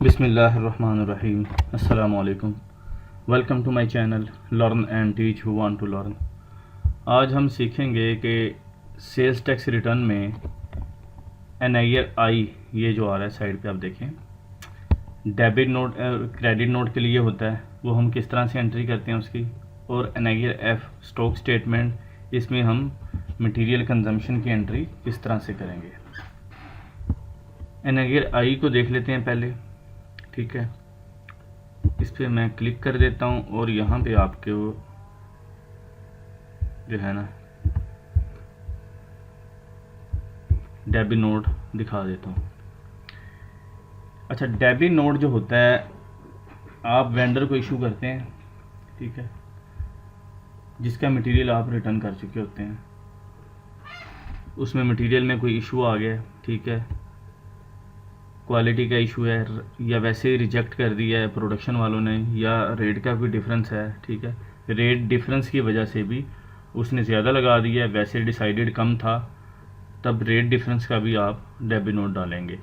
बिस्मिल्लाहिर्रहमानिर्रहीम। अस्सलामु अलैकुम। Welcome to my channel learn and teach who want to learn. आज हम सीखेंगे कि सेल्स टैक्स रिटर्न में NIR ये जो आ रहा है साइड पे आप देखें, डेबिट नोट क्रेडिट नोट के लिए होता है, वो हम किस तरह से एंट्री करते हैं उसकी। और NIR स्टॉक स्टेटमेंट, इसमें हम मटेरियल कंजम्पशन की एंट्री किस तरह से करेंगे। NIR को देख लेते हैं पहले, ठीक है। इस पर मैं क्लिक कर देता हूँ और यहाँ पे आपके वो जो है ना डेबिट नोट दिखा देता हूँ। अच्छा, डेबिट नोट जो होता है आप वेंडर को इशू करते हैं, ठीक है, जिसका मटेरियल आप रिटर्न कर चुके होते हैं। उसमें मटेरियल में कोई इशू आ गया, ठीक है, क्वालिटी का इशू है या वैसे ही रिजेक्ट कर दिया है प्रोडक्शन वालों ने, या रेट का भी डिफरेंस है, ठीक है, रेट डिफरेंस की वजह से भी उसने ज़्यादा लगा दिया है, वैसे डिसाइडेड कम था, तब रेट डिफरेंस का भी आप डेबिट नोट डालेंगे।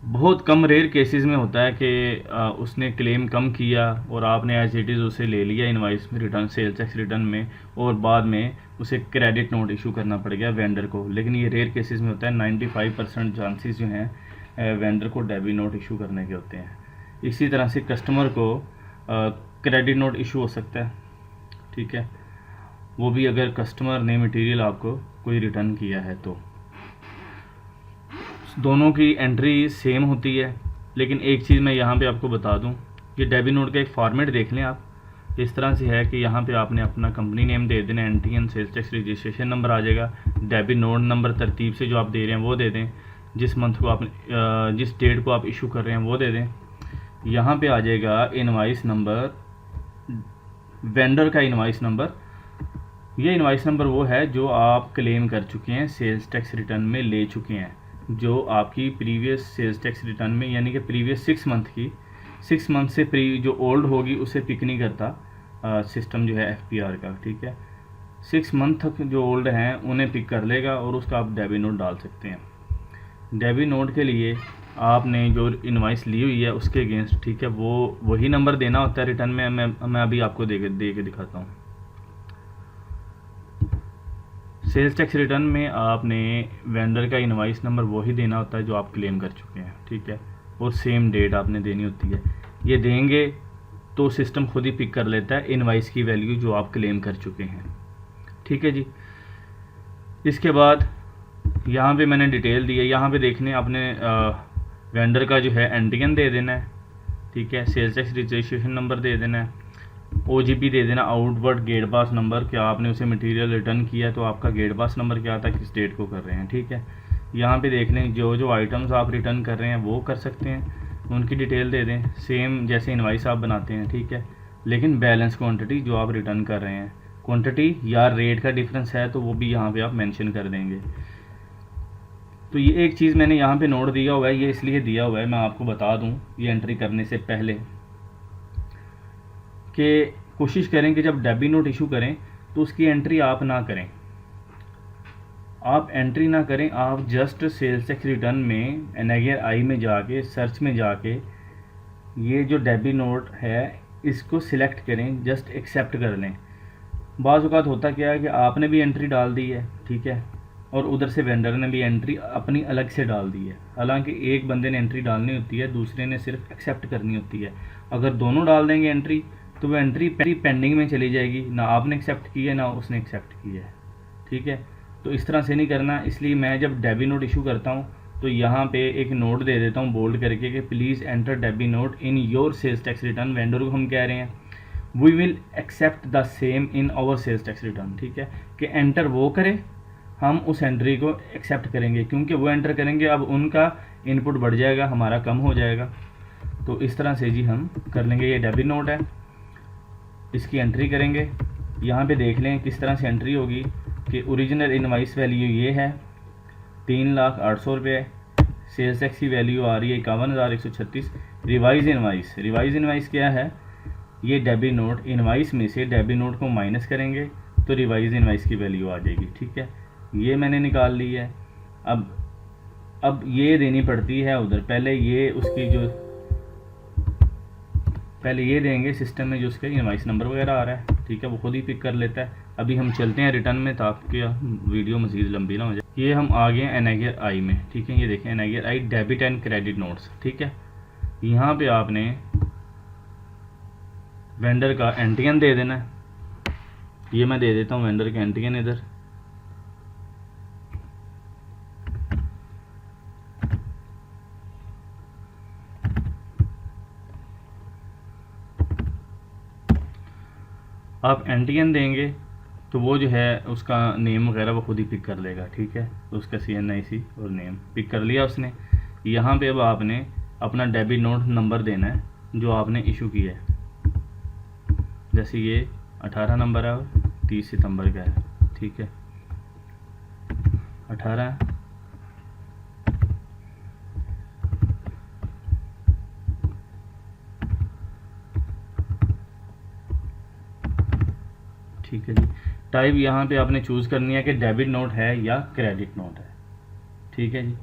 बहुत कम रेयर केसेस में होता है कि उसने क्लेम कम किया और आपने एज इट इज़ उसे ले लिया इनवाइस में रिटर्न, सेल्स टैक्स रिटर्न में, और बाद में उसे क्रेडिट नोट इशू करना पड़ गया वेंडर को। लेकिन ये रेयर केसेस में होता है। 95% चांसेस जो हैं वेंडर को डेबिट नोट इशू करने के होते हैं। इसी तरह से कस्टमर को क्रेडिट नोट इशू हो सकता है, ठीक है, वो भी अगर कस्टमर ने मटेरियल आपको कोई रिटर्न किया है तो। दोनों की एंट्री सेम होती है, लेकिन एक चीज़ मैं यहाँ पे आपको बता दूँ, ये डेबिट नोट का एक फॉर्मेट देख लें आप। इस तरह से है कि यहाँ पे आपने अपना कंपनी नेम दे देना, NTN sales tax registration number आ जाएगा, डेबिट नोट नंबर तरतीब से जो आप दे रहे हैं वो दे दें, जिस मंथ को आप जिस डेट को आप इशू कर रहे हैं वो दे दें। यहाँ पे आ जाएगा इनवाइस नंबर, वेंडर का इनवाइस नंबर। ये इनवाइस नंबर वो है जो आप क्लेम कर चुके हैं, सेल्स टैक्स रिटर्न में ले चुके हैं, जो आपकी प्रीवियस सेल्स टैक्स रिटर्न में, यानी कि प्रीवियस 6 मंथ की, 6 मंथ से जो ओल्ड होगी उसे पिक नहीं करता सिस्टम जो है FPR का, ठीक है। 6 मंथ तक जो ओल्ड हैं उन्हें पिक कर लेगा और उसका आप डेबिट नोट डाल सकते हैं। डेबिट नोट के लिए आपने जो इनवाइस ली हुई है उसके अगेंस्ट, ठीक है, वो वही नंबर देना होता है रिटर्न में। मैं अभी आपको दे के दिखाता हूँ। सेल्स टैक्स रिटर्न में आपने वेंडर का इनवाइस नंबर वही देना होता है जो आप क्लेम कर चुके हैं, ठीक है, और सेम डेट आपने देनी होती है। ये देंगे तो सिस्टम खुद ही पिक कर लेता है इनवाइस की वैल्यू जो आप क्लेम कर चुके हैं, ठीक है जी। इसके बाद यहाँ पे मैंने डिटेल दी है, यहाँ पे देखने आपने वेंडर का जो है NTN दे देना है, ठीक है, सेल्स टैक्स रजिस्ट्रेशन नंबर दे देना है, OGP दे देना, आउटवर्ड गेट पास नंबर, क्या आपने उसे मटेरियल रिटर्न किया तो आपका गेट पास नंबर क्या था, किस डेट को कर रहे हैं, ठीक है। यहाँ पे देख लें जो जो आइटम्स आप रिटर्न कर रहे हैं वो कर सकते हैं, उनकी डिटेल दे दें, सेम जैसे इनवाइस आप बनाते हैं, ठीक है। लेकिन बैलेंस क्वान्टिटी जो आप रिटर्न कर रहे हैं, क्वान्टिटी या रेट का डिफरेंस है तो वो भी यहाँ पर आप मैंशन कर देंगे। तो ये एक चीज़ मैंने यहाँ पे नोट दिया हुआ है, ये इसलिए दिया हुआ है, मैं आपको बता दूँ ये एंट्री करने से पहले, कि कोशिश करें कि जब डेबिट नोट इशू करें तो उसकी एंट्री आप ना करें, आप एंट्री ना करें, आप जस्ट सेल्स टैक्स रिटर्न में NIR में जाके सर्च में जाके ये जो डेबिट नोट है इसको सिलेक्ट करें, जस्ट एक्सेप्ट कर लें। बाज़ औक़ात होता क्या है कि आपने भी एंट्री डाल दी है, ठीक है, और उधर से वेंडर ने भी एंट्री अपनी अलग से डाल दी है। हालांकि एक बंदे ने एंट्री डालनी होती है, दूसरे ने सिर्फ एक्सेप्ट करनी होती है। अगर दोनों डाल देंगे एंट्री तो वो एंट्री पेंडिंग में चली जाएगी, ना आपने एक्सेप्ट की है ना उसने एक्सेप्ट की है, ठीक है। तो इस तरह से नहीं करना। इसलिए मैं जब डेबिट नोट इशू करता हूँ तो यहाँ पे एक नोट दे देता हूँ बोल्ड करके कि please enter debit note in your sales tax return. Vendor को हम कह रहे हैं we will accept the same in our sales tax return, ठीक है, कि एंटर वो करे, हम उस एंट्री को एक्सेप्ट करेंगे, क्योंकि वो एंटर करेंगे अब उनका इनपुट बढ़ जाएगा, हमारा कम हो जाएगा। तो इस तरह से जी हम कर लेंगे। ये डेबिट नोट है, इसकी एंट्री करेंगे। यहाँ पे देख लें किस तरह से एंट्री होगी कि ओरिजिनल इनवाइस वैल्यू ये है 3,08,000 रुपये, सेल्स टैक्स की वैल्यू आ रही है 51,136। रिवाइज इनवाइस क्या है, ये डेबिट नोट इनवाइस में से डेबिट नोट को माइनस करेंगे तो रिवाइज इनवाइस की वैल्यू आ जाएगी, ठीक है। ये मैंने निकाल ली है। अब ये देनी पड़ती है उधर, पहले ये उसकी जो पहले ये देंगे सिस्टम में जो उसका इनवाइस नंबर वगैरह आ रहा है, ठीक है, वो खुद ही पिक कर लेता है। अभी हम चलते हैं रिटर्न में ताकि वीडियो मज़ीद लंबी ना हो जाए। ये हम आ गए एनेगर आई में, ठीक है, ये देखें एनेगर आई डेबिट एंड क्रेडिट नोट्स, ठीक है। यहाँ पे आपने वेंडर का एंटियन दे देना है, ये मैं दे देता हूँ वेंडर का एंटियन इधर। आप एंटियन देंगे तो वो जो है उसका नेम वगैरह वो खुद ही पिक कर लेगा, ठीक है। तो उसका CNIC और नेम पिक कर लिया उसने। यहाँ पे अब आपने अपना डेबिट नोट नंबर देना है जो आपने इशू किया है, जैसे ये 18 नंबर है और 30 सितंबर का है, ठीक है, 18। ठीक है जी। टाइप यहाँ पे आपने चूज़ करनी है कि डेबिट नोट है या क्रेडिट नोट है, ठीक है जी।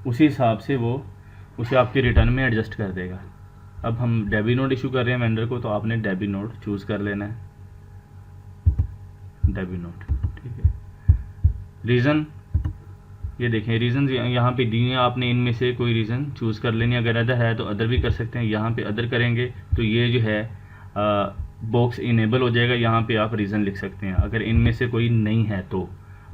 उसी हिसाब से वो उसे आपके रिटर्न में एडजस्ट कर देगा। अब हम डेबिट नोट इशू कर रहे हैं वेंडर को, तो आपने डेबिट नोट चूज़ कर लेना है, डेबिट नोट, ठीक है। रीज़न ये देखें, रीज़न यहाँ पे दिए हैं, आपने इनमें से कोई रीज़न चूज़ कर लेनी है। अगर अदर है तो अदर भी कर सकते हैं। यहाँ पे अदर करेंगे तो ये जो है बॉक्स इनेबल हो जाएगा, यहाँ पे आप रीज़न लिख सकते हैं अगर इनमें से कोई नहीं है तो।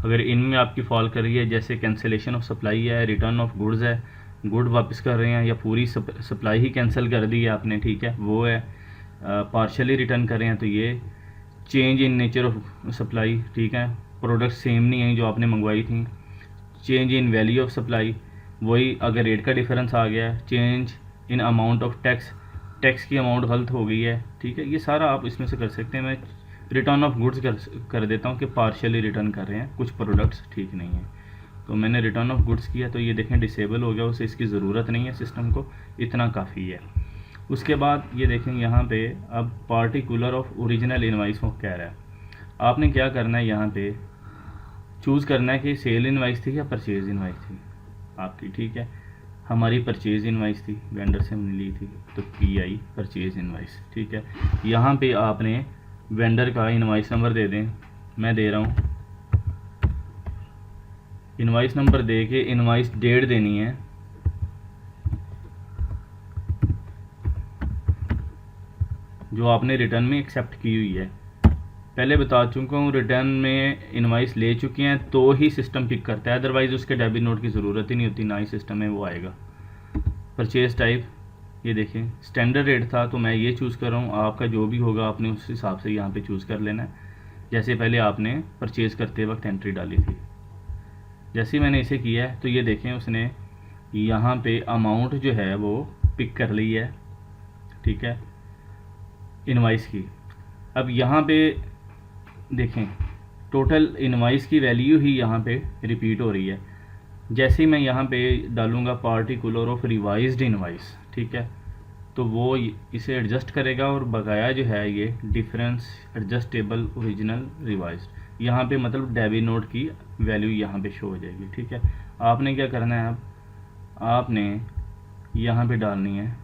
अगर इनमें आपकी फॉल कर रही है, जैसे कैंसिलेशन ऑफ सप्लाई है, रिटर्न ऑफ गुड्स है, गुड वापस कर रहे हैं, या पूरी सप्लाई ही कैंसिल कर दी है आपने, ठीक है, वो है, पार्शली रिटर्न कर रहे हैं तो ये, change in nature of supply, ठीक है, प्रोडक्ट सेम नहीं है जो आपने मंगवाई थी, change in value of supply, वही अगर रेट का डिफरेंस आ गया है, change in amount of tax, tax की अमाउंट गलत हो गई है, ठीक है, ये सारा आप इसमें से कर सकते हैं। मैं रिटर्न ऑफ गुड्स कर देता हूँ कि पार्शियली रिटर्न कर रहे हैं, कुछ प्रोडक्ट्स ठीक नहीं है, तो मैंने रिटर्न ऑफ गुड्स किया तो ये देखें डिसेबल हो गया, उसे इसकी ज़रूरत नहीं है सिस्टम को, इतना काफ़ी है। उसके बाद ये देखें यहाँ पे अब पार्टिकुलर ऑफ ओरिजिनल इनवाइस वो कह रहा है, आपने क्या करना है, यहाँ पे चूज़ करना है कि सेल इनवाइस थी या परचेज़ इनवाइस थी आपकी, ठीक है। हमारी परचेज़ इनवाइस थी, वेंडर से हमने ली थी, तो PI परचेज़ इनवाइस, ठीक है। यहाँ पे आपने वेंडर का इनवाइस नंबर दे दें, मैं दे रहा हूँ, इनवाइस नंबर दे के इनवाइस डेट देनी है, जो आपने रिटर्न में एक्सेप्ट की हुई है। पहले बता चुका हूँ, रिटर्न में इनवाइस ले चुके हैं तो ही सिस्टम पिक करता है, अदरवाइज़ उसके डेबिट नोट की ज़रूरत ही नहीं होती, ना ही सिस्टम में वो आएगा। परचेज़ टाइप ये देखें स्टैंडर्ड रेट था तो मैं ये चूज़ कर रहा हूँ, आपका जो भी होगा आपने उस हिसाब से यहाँ पे चूज़ कर लेना है, जैसे पहले आपने परचेज़ करते वक्त एंट्री डाली थी। जैसे मैंने इसे किया है तो ये देखें उसने यहाँ पे अमाउंट जो है वो पिक कर ली है, ठीक है, इनवाइस की। अब यहाँ पे देखें टोटल इनवाइस की वैल्यू ही यहाँ पे रिपीट हो रही है। जैसे ही मैं यहाँ पे डालूँगा पार्टिकुलर ऑफ रिवाइज्ड इनवाइस, ठीक है, तो वो इसे एडजस्ट करेगा और बकाया जो है ये डिफरेंस एडजस्टेबल ओरिजिनल रिवाइज्ड, यहाँ पे मतलब डेबिट नोट की वैल्यू यहाँ पे शो हो जाएगी, ठीक है। आपने क्या करना है, अब आपने यहाँ पे डालनी है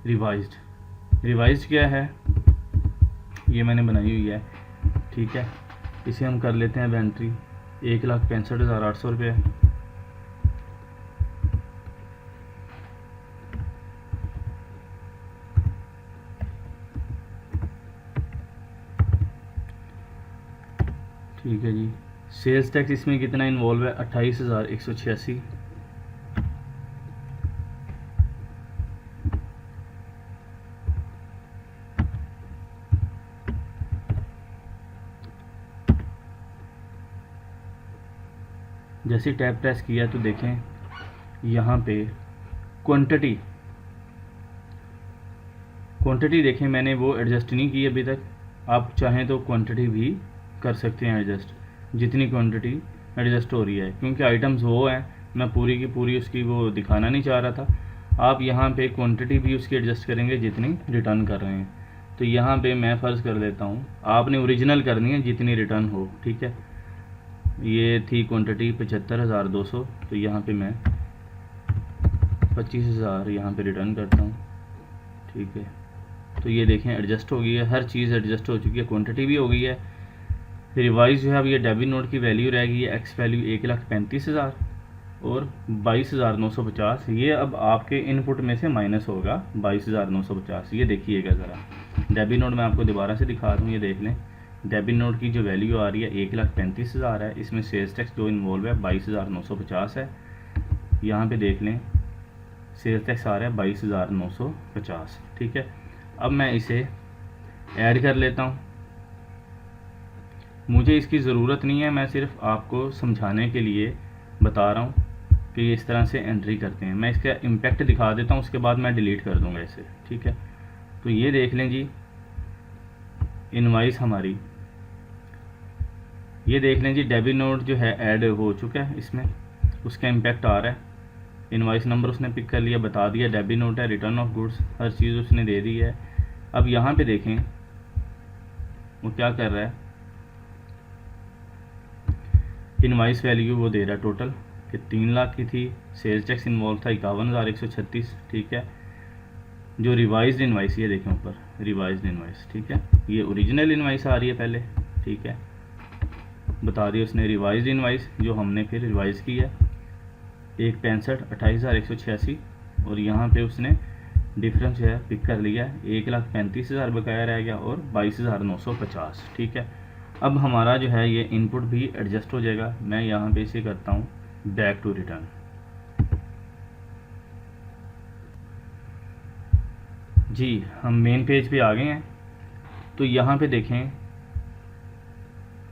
रिवाइज्ड। रिवाइज्ड क्या है, ये मैंने बनाई हुई है, ठीक है, इसे हम कर लेते हैं अब एंट्री 1,65,800 रुपये। ठीक है जी। सेल्स टैक्स इसमें कितना इन्वॉल्व है, 28,186। जैसे टैब प्रेस किया तो देखें यहाँ पे क्वांटिटी देखें मैंने वो एडजस्ट नहीं की अभी तक, आप चाहें तो क्वांटिटी भी कर सकते हैं एडजस्ट, जितनी क्वांटिटी एडजस्ट हो रही है, क्योंकि आइटम्स वो हैं, मैं पूरी की पूरी उसकी वो दिखाना नहीं चाह रहा था। आप यहाँ पे क्वांटिटी भी उसकी एडजस्ट करेंगे जितनी रिटर्न कर रहे हैं। तो यहाँ पे मैं फ़र्ज़ कर देता हूँ, आपने ओरिजिनल करनी है जितनी रिटर्न हो, ठीक है। ये थी क्वांटिटी 75,200, तो यहाँ पे मैं 25,000 यहाँ पे रिटर्न करता हूँ, ठीक है, तो ये देखें एडजस्ट हो गई है, हर चीज़ एडजस्ट हो चुकी है, क्वांटिटी भी हो गई है। रिवाइज जो है अब ये डेबिट नोट की वैल्यू रह गई है, एक्स वैल्यू 1,35,000 और 22,950। ये अब आपके इनपुट में से माइनस होगा 22,950। ये देखिएगा ज़रा, डेबिट नोट मैं आपको दोबारा से दिखा दूँ, ये देख लें। डेबिट नोट की जो वैल्यू आ रही है 1,35,000 है, इसमें सेल्स टैक्स जो इन्वॉल्व है 22,950 है। यहाँ पे देख लें सेल्स टैक्स आ रहा है 22,950, ठीक है। अब मैं इसे ऐड कर लेता हूँ। मुझे इसकी ज़रूरत नहीं है, मैं सिर्फ आपको समझाने के लिए बता रहा हूँ कि ये इस तरह से एंट्री करते हैं। मैं इसका इम्पेक्ट दिखा देता हूँ, उसके बाद मैं डिलीट कर दूँगा इसे, ठीक है। तो ये देख लें जी, इनवाइस हमारी, ये देख लें जी, डेबिट नोट जो है ऐड हो चुका है, इसमें उसका इम्पेक्ट आ रहा है। इनवाइस नंबर उसने पिक कर लिया, बता दिया डेबिट नोट है, रिटर्न ऑफ गुड्स हर चीज़ उसने दे दी है। अब यहाँ पे देखें वो क्या कर रहा है, इनवाइस वैल्यू वो दे रहा है टोटल कि 3 लाख की थी, सेल्स टैक्स इन्वॉल्व था 51,136, ठीक है। जो रिवाइज्ड इनवाइस, ये देखें ऊपर रिवाइज्ड इनवाइस, ठीक है। ये ओरिजिनल इनवाइस आ रही है पहले, ठीक है, बता दिया उसने रिवाइज्ड इनवाइस जो हमने फिर रिवाइज की है 1,65,, 28,186, और यहाँ पे उसने डिफरेंस जो है पिक कर लिया, 1,35,000 बकाया रह गया और 22,950, ठीक है। अब हमारा जो है ये इनपुट भी एडजस्ट हो जाएगा। मैं यहाँ पे इसे करता हूँ बैक टू रिटर्न। जी हम मेन पेज पे आ गए हैं। तो यहाँ पे देखें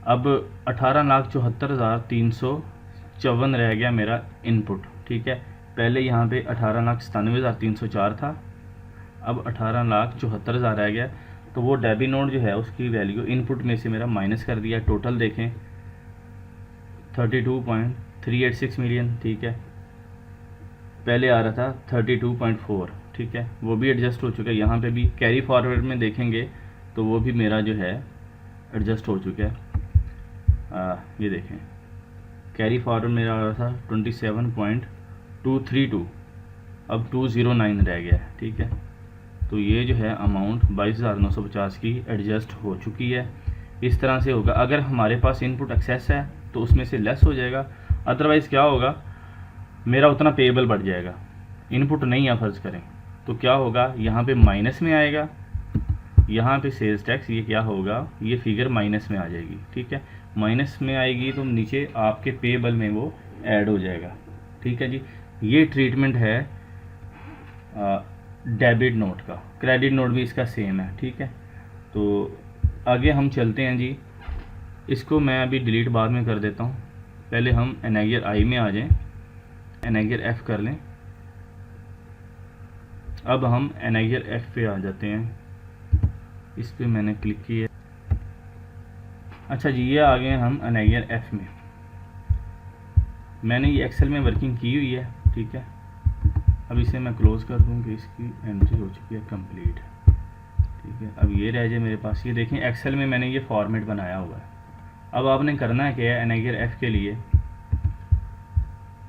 अब 18,74,354 रह गया मेरा इनपुट, ठीक है। पहले यहाँ पे 18,97,304 था, अब 18,74,000 रह गया। तो वो डेबिट नोट जो है उसकी वैल्यू इनपुट में से मेरा माइनस कर दिया। टोटल देखें 32.386 मिलियन, ठीक है। पहले आ रहा था 32.4, ठीक है, वो भी एडजस्ट हो चुका है। यहाँ पे भी कैरी फॉरवर्ड में देखेंगे तो वो भी मेरा जो है एडजस्ट हो चुका है। ये देखें कैरी फॉरवर्ड मेरा आ रहा था 27.232, अब 209 रह गया है, ठीक है। तो ये जो है अमाउंट 22,950 की एडजस्ट हो चुकी है। इस तरह से होगा। अगर हमारे पास इनपुट एक्सेस है तो उसमें से लेस हो जाएगा, अदरवाइज़ क्या होगा, मेरा उतना पेएबल बढ़ जाएगा। इनपुट नहीं है फर्ज करें तो क्या होगा, यहाँ पे माइनस में आएगा, यहाँ पे सेल्स टैक्स ये क्या होगा, ये फिगर माइनस में आ जाएगी, ठीक है। माइनस में आएगी तो नीचे आपके पेएबल में वो ऐड हो जाएगा, ठीक है जी। ये ट्रीटमेंट है डेबिट नोट का। क्रेडिट नोट भी इसका सेम है, ठीक है। तो आगे हम चलते हैं जी। इसको मैं अभी डिलीट बाद में कर देता हूँ, पहले हम एनेगर आई में आ जाएं, एनेगर एफ कर लें। अब हम एनेगर एफ पे आ जाते हैं, इस पे मैंने क्लिक किया। अच्छा जी, ये आ गए हम एनेगर एफ में। मैंने ये एक्सेल में वर्किंग की हुई है, ठीक है। अब इसे मैं क्लोज़ कर दूँ कि इसकी एंट्री हो चुकी है कंप्लीट, ठीक है। अब ये रह जाए मेरे पास। ये देखें एक्सेल में मैंने ये फॉर्मेट बनाया हुआ है। अब आपने करना है क्या है, एनेगर एफ के लिए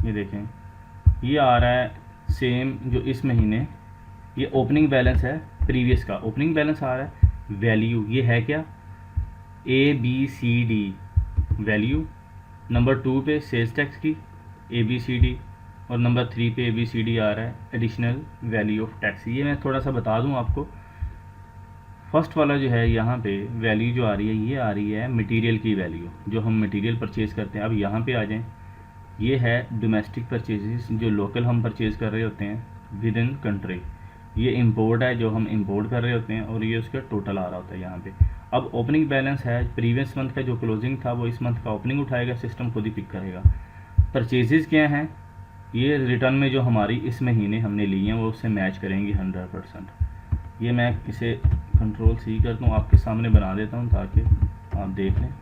ये देखें ये आ रहा है सेम जो इस महीने, ये ओपनिंग बैलेंस है प्रीवियस का, ओपनिंग बैलेंस आ रहा है। वैल्यू ये है क्या, ABCD वैल्यू। नंबर 2 पे सेल्स टैक्स की ABCD, और नंबर 3 पे ABCD आ रहा है एडिशनल वैल्यू ऑफ टैक्स। ये मैं थोड़ा सा बता दूं आपको। फर्स्ट वाला जो है यहाँ पे वैल्यू जो आ रही है, ये आ रही है मटेरियल की वैल्यू, जो हम मटेरियल परचेज़ करते हैं। अब यहाँ पे आ जाएं, ये है डोमेस्टिक परचेजेस, जो लोकल हम परचेज़ कर रहे होते हैं विद इन कंट्री। ये इंपोर्ट है जो हम इंपोर्ट कर रहे होते हैं, और ये उसका टोटल आ रहा होता है यहाँ पे। अब ओपनिंग बैलेंस है प्रीवियस मंथ का, जो क्लोजिंग था वो इस मंथ का ओपनिंग उठाएगा, सिस्टम खुद ही पिक करेगा। परचेजेस क्या हैं, ये रिटर्न में जो हमारी इस महीने हमने ली हैं वो उससे मैच करेंगी 100%। ये मैं इसे Ctrl+C करता हूँ, आपके सामने बना देता हूँ ताकि आप देख लें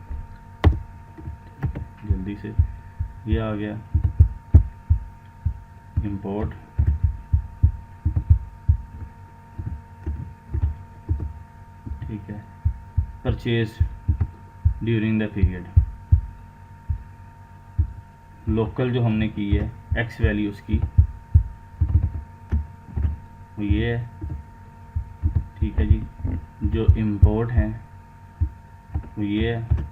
जल्दी से। ये आ गया इंपोर्ट, ठीक है। Purchase during the period, local जो हमने की है एक्स वैल्यू उसकी वो ये है, ठीक है जी। जो इंपोर्ट हैं वो ये है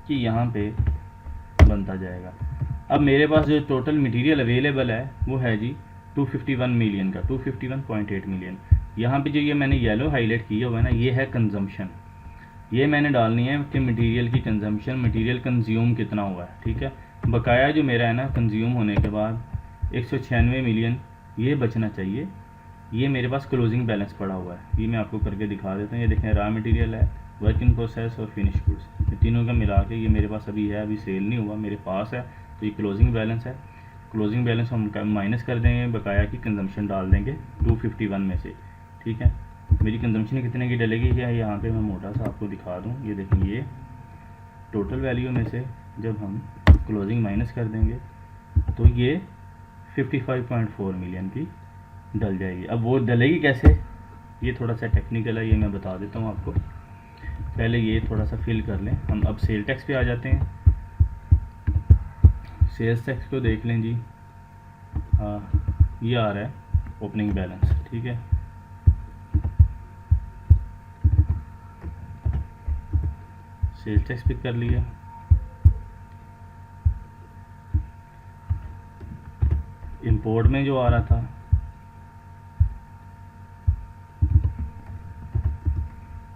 कि यहाँ पे बनता जाएगा। अब मेरे पास जो टोटल मटेरियल अवेलेबल है वो है जी 251 मिलियन का, 251.8 मिलियन। यहाँ पे जो ये मैंने येलो हाईलाइट किया हुआ है ना, ये है कंजम्पशन। ये मैंने डालनी है कि मटेरियल की कंजम्पशन, मटेरियल कंज्यूम कितना हुआ है, ठीक है। बकाया जो मेरा है ना कंज्यूम होने के बाद 196 मिलियन ये बचना चाहिए। ये मेरे पास क्लोजिंग बैलेंस पड़ा हुआ है, ये मैं आपको करके दिखा देता हूँ। ये देखें, रॉ मटेरियल है, वर्क इन प्रोसेस और फिनिश गुड्स, ये तीनों का मिला के ये मेरे पास अभी है, अभी सेल नहीं हुआ, मेरे पास है। तो ये क्लोजिंग बैलेंस है। क्लोजिंग बैलेंस हम माइनस कर देंगे, बकाया की कंजम्पशन डाल देंगे 251 में से, ठीक है। मेरी कंजम्पशन कितने की डलेगी है, यहाँ पे मैं मोटा सा आपको दिखा दूँ। ये देखें, ये टोटल वैल्यू में से जब हम क्लोजिंग माइनस कर देंगे तो ये 55.4 मिलियन की डल जाएगी। अब वो डलेगी कैसे, ये थोड़ा सा टेक्निकल है, ये मैं बता देता हूँ आपको। पहले ये थोड़ा सा फिल कर लें। हम अब सेल टैक्स पे आ जाते हैं। सेल्स टैक्स को देख लें जी। ये आ रहा है ओपनिंग बैलेंस, ठीक है। सेल्स टैक्स पिक कर लिया। इंपोर्ट में जो आ रहा था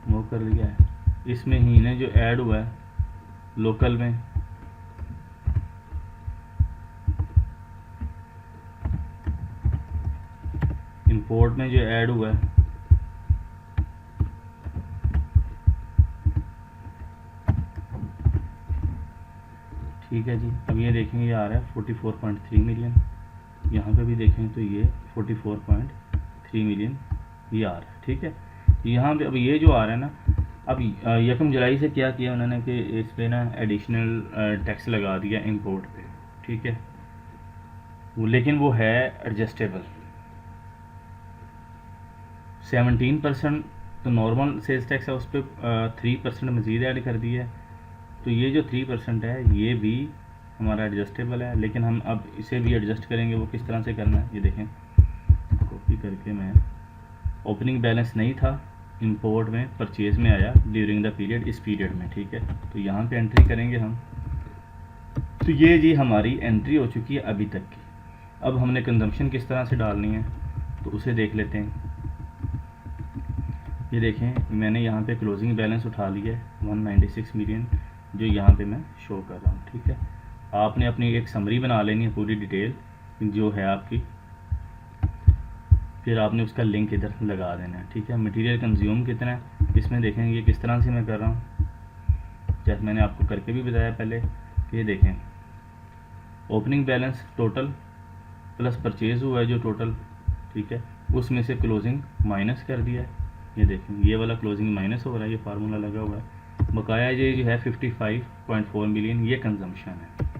वो कर लिया है। इस महीने जो ऐड हुआ है लोकल में, इंपोर्ट में जो ऐड हुआ है ठीक है जी। अब ये देखेंगे, ये आ रहा है 44.3 मिलियन। यहाँ पे भी देखें तो ये 44.3 मिलियन ये आ रहा है, ठीक है। यहाँ पे अब ये जो आ रहा है ना, अब 1 जुलाई से क्या किया उन्होंने कि इस पर ना एडिशनल टैक्स लगा दिया इंपोर्ट पे, ठीक है। वो लेकिन वो है एडजस्टेबल। 17% तो नॉर्मल सेल्स टैक्स है, उस पर 3% मज़ीद ऐड कर दिया है। तो ये जो 3% है ये भी हमारा एडजस्टेबल है, लेकिन हम अब इसे भी एडजस्ट करेंगे। वो किस तरह से करना है ये देखें, कॉपी करके मैं, ओपनिंग बैलेंस नहीं था इंपोर्ट में, परचेज़ में आया ड्यूरिंग द पीरियड, इस पीरियड में, ठीक है। तो यहाँ पे एंट्री करेंगे हम। तो ये जी हमारी एंट्री हो चुकी है अभी तक की। अब हमने कंजम्पशन किस तरह से डालनी है तो उसे देख लेते हैं। ये देखें, मैंने यहाँ पे क्लोजिंग बैलेंस उठा लिया है 196 मिलियन, जो यहाँ पे मैं शो कर रहा हूँ, ठीक है। आपने अपनी एक समरी बना लेनी है पूरी डिटेल जो है आपकी, फिर आपने उसका लिंक इधर लगा देना है, ठीक है। मटेरियल कंज्यूम कितना है इसमें देखेंगे, ये किस तरह से मैं कर रहा हूँ, जैसे मैंने आपको करके भी बताया पहले कि ये देखें, opening balance total plus purchase हुआ है जो टोटल, ठीक है, उसमें से क्लोजिंग माइनस कर दिया है। ये देखें, ये वाला क्लोजिंग माइनस हो रहा है, ये फार्मूला लगा हुआ है। बकाया ये जो है 55.4 मिलियन, ये कंजम्पशन है।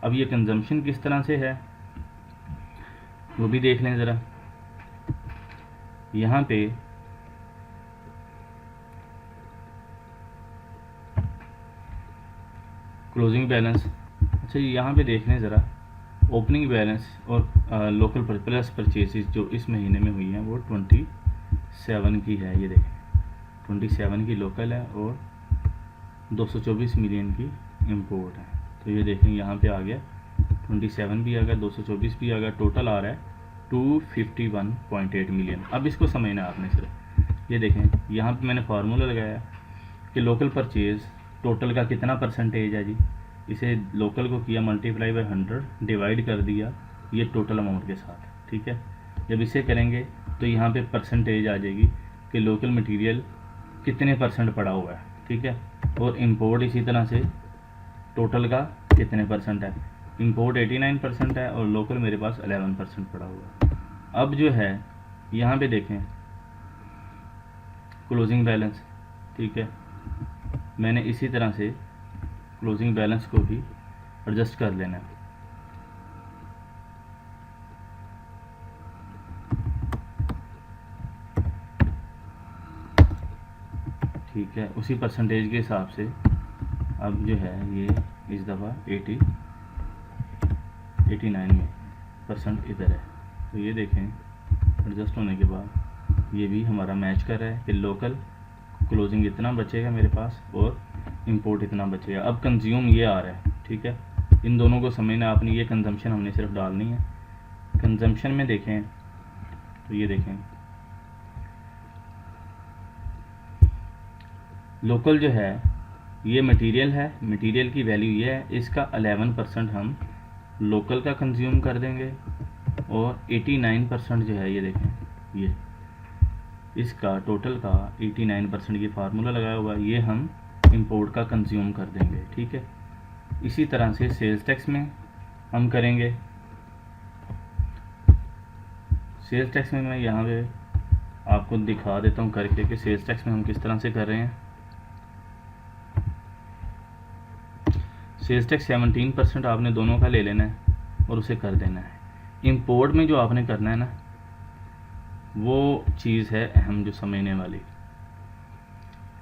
अब ये कंजम्पशन किस तरह से है वो भी देख लें ज़रा। यहाँ पे क्लोजिंग बैलेंस, अच्छा यहाँ पे देख लें ज़रा, ओपनिंग बैलेंस और लोकल प्लस परचेसेस जो इस महीने में हुई हैं वो 27 की है। ये देखें, 27 की लोकल है और 224 मिलियन की इंपोर्ट है। तो ये देखें, यहाँ पे आ गया 27 भी आ गया, 224 भी आ गया, टोटल आ रहा है 251.8 मिलियन। अब इसको समझना आपने सिर्फ, ये देखें यहाँ पे मैंने फार्मूला लगाया कि लोकल परचेज़ टोटल का कितना परसेंटेज है जी। इसे लोकल को किया मल्टीप्लाई बाय 100, डिवाइड कर दिया ये टोटल अमाउंट के साथ, ठीक है। जब इसे करेंगे तो यहाँ पे परसेंटेज आ जाएगी कि लोकल मटेरियल कितने परसेंट पड़ा हुआ है, ठीक है। और इंपोर्ट इसी तरह से टोटल का कितने परसेंट है, इंपोर्ट 89% है और लोकल मेरे पास 11% पड़ा हुआ है। अब जो है यहाँ पे देखें क्लोजिंग बैलेंस, ठीक है, मैंने इसी तरह से क्लोजिंग बैलेंस को भी एडजस्ट कर लेना है, ठीक है, उसी परसेंटेज के हिसाब से। अब जो है ये इस दफ़ा 89 में परसेंट इधर है। तो ये देखें एडजस्ट होने के बाद ये भी हमारा मैच कर रहा है कि लोकल क्लोजिंग इतना बचेगा मेरे पास और इंपोर्ट इतना बचेगा। अब कंज्यूम ये आ रहा है, ठीक है। इन दोनों को समझना आपने, ये कंजम्पशन हमने सिर्फ डालनी है। कंजम्पशन में देखें तो ये देखें लोकल जो है ये मटेरियल है, मटेरियल की वैल्यू ये है, इसका 11% हम लोकल का कंज्यूम कर देंगे और 89% जो है ये देखें ये इसका टोटल का 89% ये फार्मूला लगाया हुआ है, ये हम इंपोर्ट का कंज्यूम कर देंगे, ठीक है। इसी तरह से सेल्स टैक्स में हम करेंगे। सेल्स टैक्स में मैं यहाँ पे आपको दिखा देता हूँ करके कि सेल्स टैक्स में हम किस तरह से कर रहे हैं। सेल्स टैक्स 17% आपने दोनों का ले लेना है और उसे कर देना है। इंपोर्ट में जो आपने करना है ना, वो चीज़ है अहम जो समझने वाली।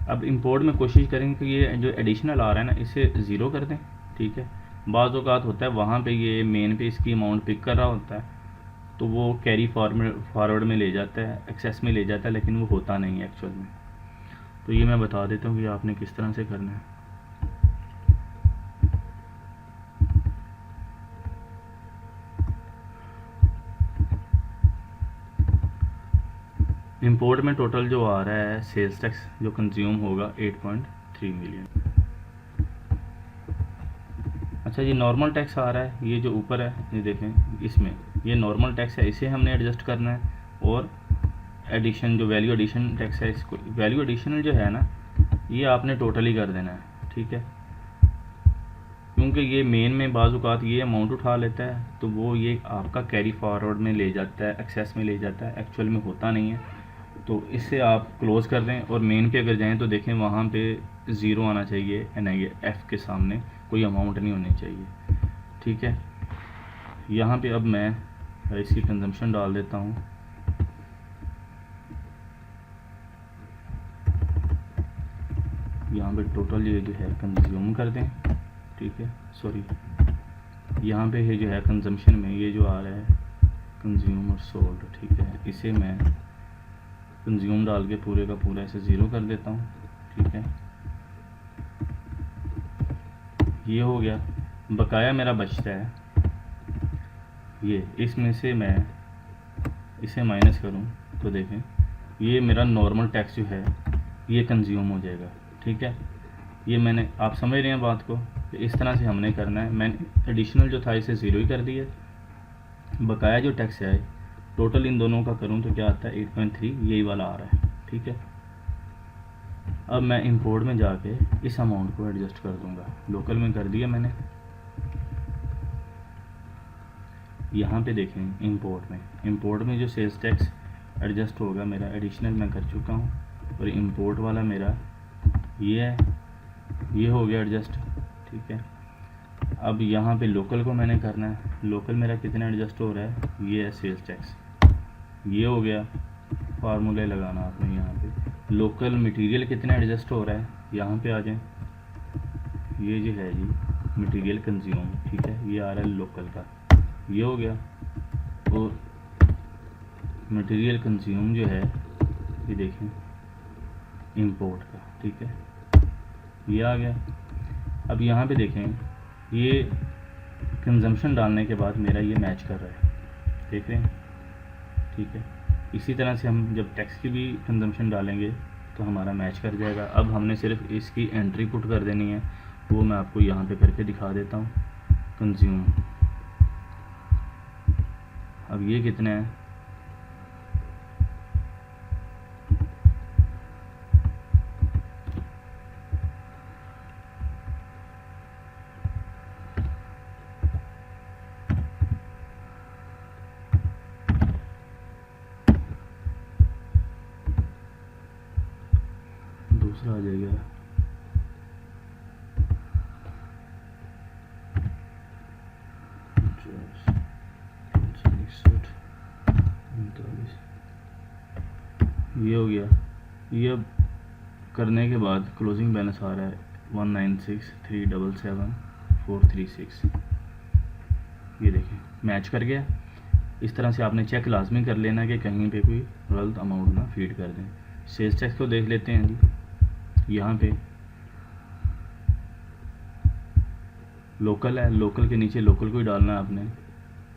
अब इंपोर्ट में कोशिश करेंगे कि ये जो एडिशनल आ रहा है ना इसे ज़ीरो कर दें, ठीक है। बाज़ औक़ात होता है वहाँ पे ये मेन पे इसकी अमाउंट पिक कर रहा होता है तो वो कैरी फॉरवर्ड में ले जाता है, एक्सेस में ले जाता है, लेकिन वो होता नहीं है एक्चुअल में। तो ये मैं बता देता हूँ कि आपने किस तरह से करना है। इंपोर्ट में टोटल जो आ रहा है सेल्स टैक्स जो कंज्यूम होगा 8.3 मिलियन। अच्छा, ये नॉर्मल टैक्स आ रहा है, ये जो ऊपर है ये देखें, इसमें ये नॉर्मल टैक्स है, इसे हमने एडजस्ट करना है। और एडिशन जो वैल्यू एडिशन टैक्स है, इसको वैल्यू एडिशनल जो है ना ये आपने टोटली कर देना है, ठीक है। क्योंकि ये मेन में बाज़ औक़ात ये अमाउंट उठा लेता है तो वो ये आपका कैरी फॉरवर्ड में ले जाता है, एक्सेस में ले जाता है, एक्चुअल में होता नहीं है। तो इससे आप क्लोज़ कर दें और मेन पे अगर जाएं तो देखें वहाँ पे ज़ीरो आना चाहिए, एफ के सामने कोई अमाउंट नहीं होनी चाहिए, ठीक है। यहाँ पे अब मैं इसकी कंजम्पशन डाल देता हूँ। यहाँ पे टोटल ये जो है कंज्यूम कर दें, ठीक है। सॉरी, यहाँ पे ये जो है कंजम्पशन में ये जो आ रहा है कंज्यूम और सोल्ड, ठीक है, इसे मैं कंज्यूम डाल के पूरे का पूरा ऐसे ज़ीरो कर देता हूँ, ठीक है। ये हो गया। बकाया मेरा बचता है ये, इसमें से मैं इसे माइनस करूँ तो देखें ये मेरा नॉर्मल टैक्स जो है ये कंज्यूम हो जाएगा, ठीक है। ये मैंने, आप समझ रहे हैं बात को, इस तरह से हमने करना है। मैंने एडिशनल जो था इसे ज़ीरो ही कर दिया। बकाया जो टैक्स है टोटल इन दोनों का करूं तो क्या आता है 8.3, यही वाला आ रहा है, ठीक है। अब मैं इंपोर्ट में जाके इस अमाउंट को एडजस्ट कर दूंगा। लोकल में कर दिया मैंने। यहाँ पे देखें इंपोर्ट में जो सेल्स टैक्स एडजस्ट होगा मेरा एडिशनल मैं कर चुका हूँ और इंपोर्ट वाला मेरा ये है, ये हो गया एडजस्ट, ठीक है। अब यहाँ पे लोकल को मैंने करना है। लोकल मेरा कितना एडजस्ट हो रहा है, ये है सेल्स टैक्स, ये हो गया। फार्मूले लगाना आपने यहाँ पे। लोकल मटेरियल कितना एडजस्ट हो रहा है, यहाँ पे आ जाएं। ये जो है जी मटेरियल कंज्यूम, ठीक है, ये आ रहा है लोकल का, ये हो गया। और मटेरियल कंज्यूम जो है ये देखें इंपोर्ट का, ठीक है, ये आ गया। अब यहाँ पे देखें ये कंजम्पशन डालने के बाद मेरा ये मैच कर रहा है, देख रहे हैं, ठीक है। इसी तरह से हम जब टैक्स की भी कंजम्पशन डालेंगे तो हमारा मैच कर जाएगा। अब हमने सिर्फ इसकी एंट्री पुट कर देनी है, वो मैं आपको यहाँ पे करके दिखा देता हूँ। कंज्यूम, अब ये कितना है, दूसरा आ जाएगा ये हो गया। ये अब करने के बाद क्लोजिंग बैलेंस आ रहा है 196,377,436, ये देखें मैच कर गया। इस तरह से आपने चेक लाजमी कर लेना कि कहीं पे कोई गलत अमाउंट ना फीड कर दें। सेल्स टैक्स को देख लेते हैं जी। यहाँ पे लोकल है, लोकल के नीचे लोकल को ही डालना है आपने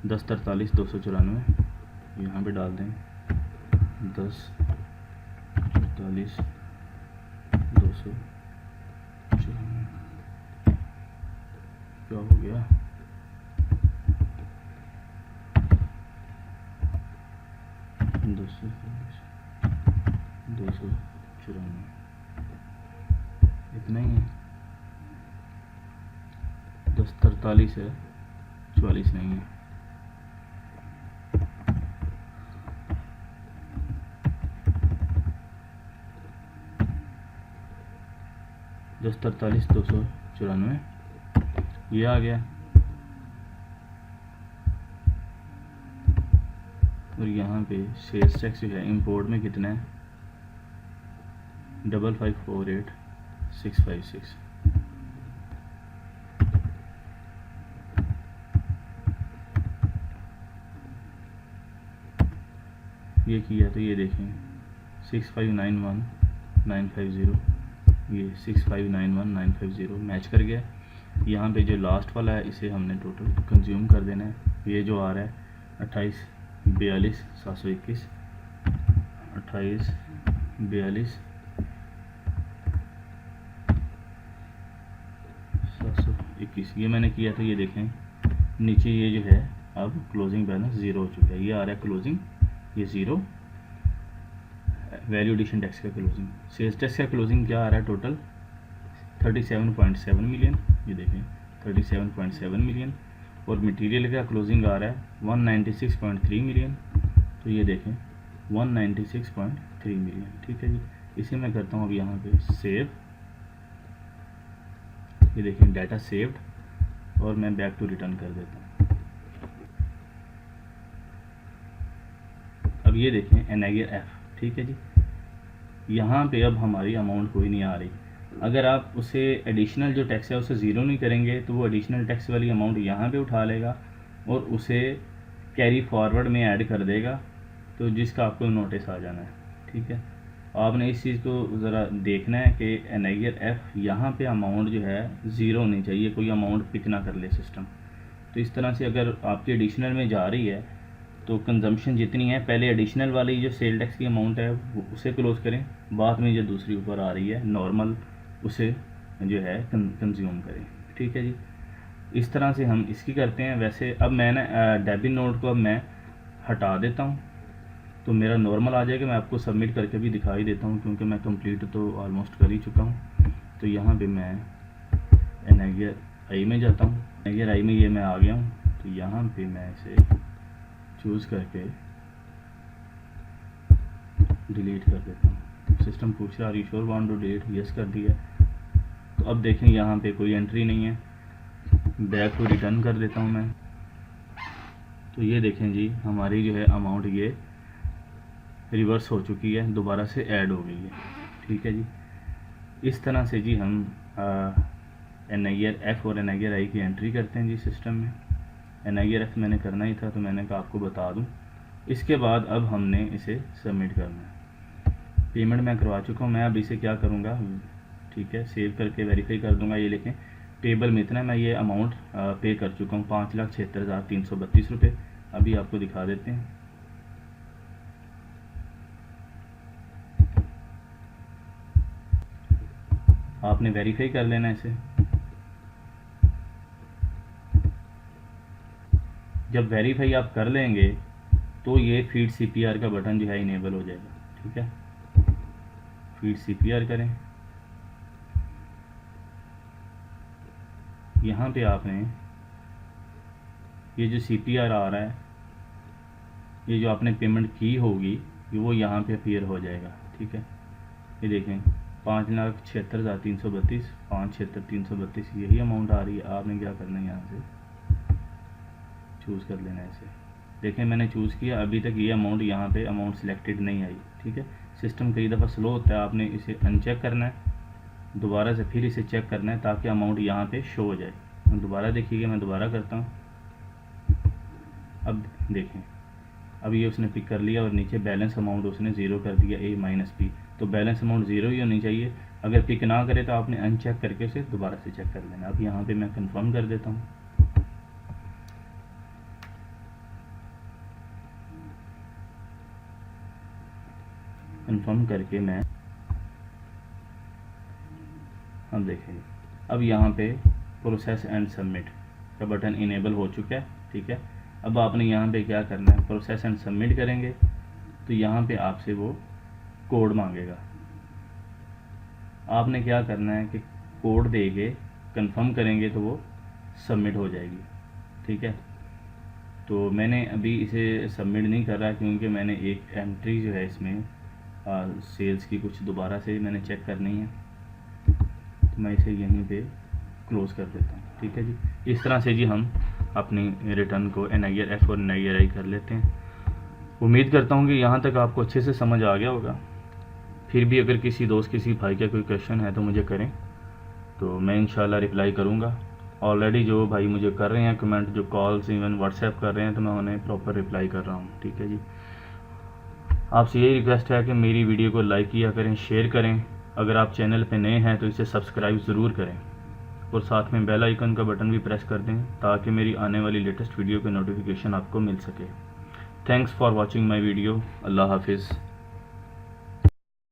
1043,294 यहाँ पे डाल दें 1043,294। क्या हो गया? दो सौ 294 इतना ही है। 1043 है, 44 नहीं है। दस 43,294 ये आ गया। और यहाँ पे सेल्स टैक्स जो है इंपोर्ट में कितना है 5548,656। ये किया तो ये देखें 6591,950 ये 6591,950 मैच कर गया। यहाँ पे जो लास्ट वाला है इसे हमने टोटल कंज्यूम कर देना है। ये जो आ रहा है 28,42,721 28,42,721 ये मैंने किया था। ये देखें नीचे ये जो है अब क्लोजिंग बैलेंस ज़ीरो हो चुका है। ये आ रहा है क्लोजिंग, ये ज़ीरो वैल्यू एडिशन टैक्स का क्लोजिंग। सेल्स टैक्स का क्लोजिंग क्या आ रहा है टोटल 37.7 मिलियन। ये देखें 37.7 मिलियन। और मटेरियल का क्लोजिंग आ रहा है 196.3 मिलियन। तो ये देखें 196.3 मिलियन। ठीक है जी, इसे मैं करता हूँ अब यहाँ पे सेव। ये देखें डाटा सेव्ड और मैं बैक टू रिटर्न कर देता हूँ। अब ये देखें NIR F, ठीक है जी। यहाँ पे अब हमारी अमाउंट कोई नहीं आ रही। अगर आप उसे एडिशनल जो टैक्स है उसे ज़ीरो नहीं करेंगे तो वो एडिशनल टैक्स वाली अमाउंट यहाँ पे उठा लेगा और उसे कैरी फॉरवर्ड में ऐड कर देगा, तो जिसका आपको नोटिस आ जाना है। ठीक है, आपने इस चीज़ को ज़रा देखना है कि NIR F यहाँ पे अमाउंट जो है ज़ीरो होनी चाहिए, कोई अमाउंट पिक ना कर ले सिस्टम। तो इस तरह से अगर आपकी एडिशनल में जा रही है तो कंजम्पशन जितनी है पहले एडिशनल वाली जो सेल टैक्स की अमाउंट है वो उसे क्लोज करें, बाद में जो दूसरी ऊपर आ रही है नॉर्मल उसे जो है कंज्यूम करें। ठीक है जी, इस तरह से हम इसकी करते हैं। वैसे अब मैं ना डेबिट नोट को अब मैं हटा देता हूँ तो मेरा नॉर्मल आ जाएगा। मैं आपको सबमिट करके भी दिखाई देता हूँ क्योंकि मैं कंप्लीट तो ऑलमोस्ट कर ही चुका हूँ। तो यहाँ पे मैं NIR I में जाता हूँ। NIR I में ये मैं आ गया हूँ। तो यहाँ पे मैं इसे चूज़ करके डिलीट कर देता हूँ। सिस्टम पूछ रहा है you sure want to delete, yes कर दिया। तो अब देखें यहाँ पे कोई एंट्री नहीं है। बैक को रिटर्न कर देता हूँ मैं। तो ये देखें जी हमारी जो है अमाउंट ये रिवर्स हो चुकी है, दोबारा से ऐड हो गई है। ठीक है जी, इस तरह से जी हम NIR F और NIR I की एंट्री करते हैं जी सिस्टम में। NIR F मैंने करना ही था तो मैंने कहा आपको बता दूं। इसके बाद अब हमने इसे सबमिट करना है। पेमेंट मैं करवा चुका हूँ। मैं अब इसे क्या करूँगा, ठीक है, सेव करके वेरीफाई कर दूँगा। ये लिखें पेबल में इतना मैं ये अमाउंट पे कर चुका हूँ 5,76,332 रुपये। अभी आपको दिखा देते हैं। आपने वेरीफाई कर लेना इसे। जब वेरीफाई आप कर लेंगे तो ये फीड CPR का बटन जो है इनेबल हो जाएगा। ठीक है, फीड CPR करें। यहाँ पे आपने ये जो CPR आ रहा है, ये जो आपने पेमेंट की होगी वो यहाँ पे अपीयर हो जाएगा। ठीक है, ये देखें 5,76,332 5,76,332 यही अमाउंट आ रही है। आपने क्या करना है, यहाँ से चूज़ कर लेना है इसे। देखें मैंने चूज़ किया, अभी तक ये अमाउंट यहाँ पे अमाउंट सिलेक्टेड नहीं आई। ठीक है, सिस्टम कई दफ़ा स्लो होता है, आपने इसे अनचेक करना है, दोबारा से फिर इसे चेक करना है ताकि अमाउंट यहाँ पे शो हो जाए। दोबारा देखिएगा, मैं दोबारा करता हूँ। अब देखें अब ये उसने पिक कर लिया और नीचे बैलेंस अमाउंट उसने ज़ीरो कर दिया A-B, तो बैलेंस अमाउंट ज़ीरो ही होनी चाहिए। अगर पिक ना करे तो आपने अनचेक करके उसे दोबारा से चेक कर लेना। अब यहाँ पे मैं कंफर्म कर देता हूँ। कंफर्म करके मैं हम देखेंगे, अब यहाँ पे प्रोसेस एंड सबमिट का बटन इनेबल हो चुका है। ठीक है, अब आपने यहाँ पे क्या करना है, प्रोसेस एंड सबमिट करेंगे तो यहाँ पे आपसे वो कोड मांगेगा। आपने क्या करना है कि कोड दे के कन्फर्म करेंगे तो वो सबमिट हो जाएगी। ठीक है, तो मैंने अभी इसे सबमिट नहीं कर रहा क्योंकि मैंने एक एंट्री जो है इसमें सेल्स की कुछ दोबारा से मैंने चेक करनी है, तो मैं इसे यहीं पे क्लोज़ कर देता हूँ। ठीक है जी, इस तरह से जी हम अपनी रिटर्न को NIRF और NIRI कर लेते हैं। उम्मीद करता हूँ कि यहाँ तक आपको अच्छे से समझ आ गया होगा। फिर भी अगर किसी दोस्त किसी भाई का कोई क्वेश्चन है तो मुझे करें, तो मैं इंशाल्लाह रिप्लाई करूँगा। ऑलरेडी जो भाई मुझे कर रहे हैं कमेंट, जो कॉल्स इवन व्हाट्सएप कर रहे हैं, तो मैं उन्हें प्रॉपर रिप्लाई कर रहा हूँ। ठीक है जी, आपसे यही रिक्वेस्ट है कि मेरी वीडियो को लाइक किया करें, शेयर करें। अगर आप चैनल पे नए हैं तो इसे सब्सक्राइब ज़रूर करें और साथ में बेल आइकन का बटन भी प्रेस कर दें ताकि मेरी आने वाली लेटेस्ट वीडियो के नोटिफिकेशन आपको मिल सके। Thanks for watching my video. अल्लाह हाफिज़।